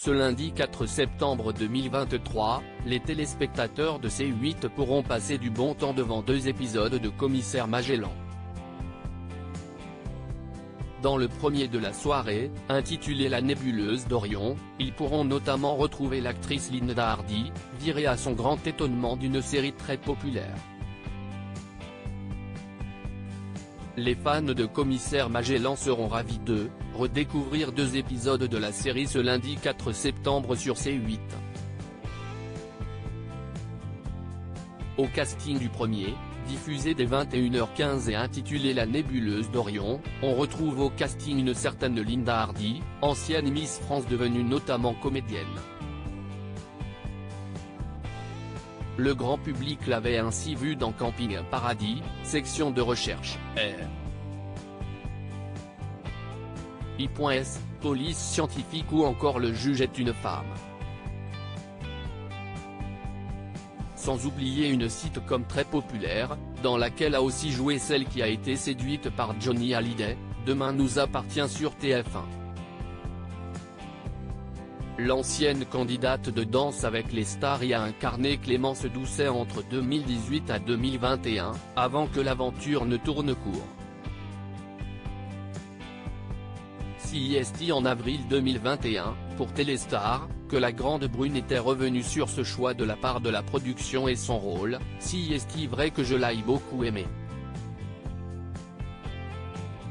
Ce lundi 4 septembre 2023, les téléspectateurs de C8 pourront passer du bon temps devant 2 épisodes de Commissaire Magellan. Dans le premier de la soirée, intitulé La nébuleuse d'Orion, ils pourront notamment retrouver l'actrice Linda Hardy, virée à son grand étonnement d'une série très populaire. Les fans de Commissaire Magellan seront ravis de redécouvrir 2 épisodes de la série ce lundi 4 septembre sur C8. Au casting du premier, diffusé dès 21h15 et intitulé La nébuleuse d'Orion, on retrouve au casting une certaine Linda Hardy, ancienne Miss France devenue notamment comédienne. Le grand public l'avait ainsi vue dans Camping Paradis, section de recherche, I.S, police scientifique ou encore Le juge est une femme. Sans oublier une sitcom très populaire, dans laquelle a aussi joué celle qui a été séduite par Johnny Hallyday, Demain nous appartient sur TF1. L'ancienne candidate de Danse avec les stars y a incarné Clémence Doucet entre 2018 à 2021, avant que l'aventure ne tourne court. CIST en avril 2021, pour Téléstar, que la grande brune était revenue sur ce choix de la part de la production et son rôle, CIST vrai que je l'aille beaucoup aimé.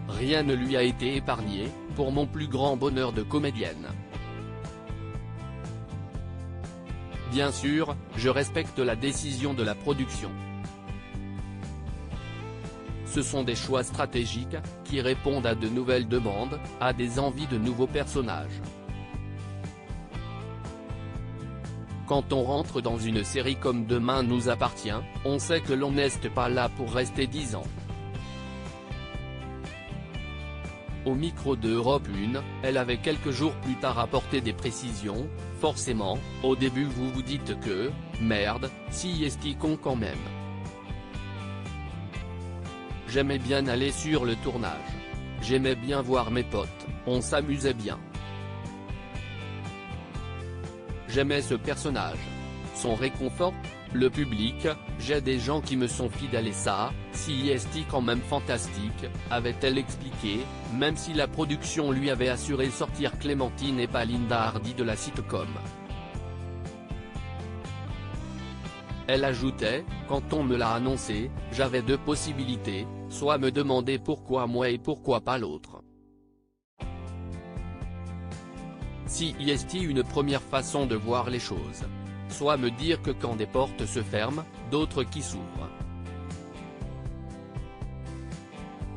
Rien ne lui a été épargné, pour mon plus grand bonheur de comédienne. Bien sûr, je respecte la décision de la production. Ce sont des choix stratégiques, qui répondent à de nouvelles demandes, à des envies de nouveaux personnages. Quand on rentre dans une série comme Demain nous appartient, on sait que l'on n'est pas là pour rester 10 ans. Au micro de Europe 1, elle avait quelques jours plus tard apporté des précisions. Forcément, au début vous vous dites que, merde, CIST con quand même. J'aimais bien aller sur le tournage. J'aimais bien voir mes potes, on s'amusait bien. J'aimais ce personnage. Son réconfort, le public, j'ai des gens qui me sont fidèles et ça, CIST quand même fantastique, avait-elle expliqué, même si la production lui avait assuré sortir Clémentine et pas Linda Hardy de la sitcom. Elle ajoutait, quand on me l'a annoncé, j'avais 2 possibilités, soit me demander pourquoi moi et pourquoi pas l'autre. CIST une première façon de voir les choses. Soit me dire que quand des portes se ferment, d'autres qui s'ouvrent.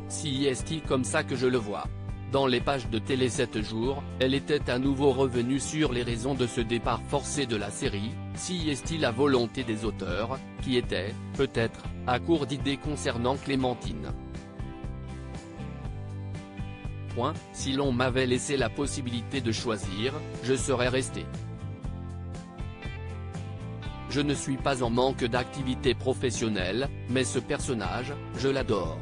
CIST comme ça que je le vois. Dans les pages de Télé 7 jours, elle était à nouveau revenue sur les raisons de ce départ forcé de la série, CIST la volonté des auteurs, qui étaient, peut-être, à court d'idées concernant Clémentine. Si l'on m'avait laissé la possibilité de choisir, je serais resté. Je ne suis pas en manque d'activité professionnelle, mais ce personnage, je l'adore.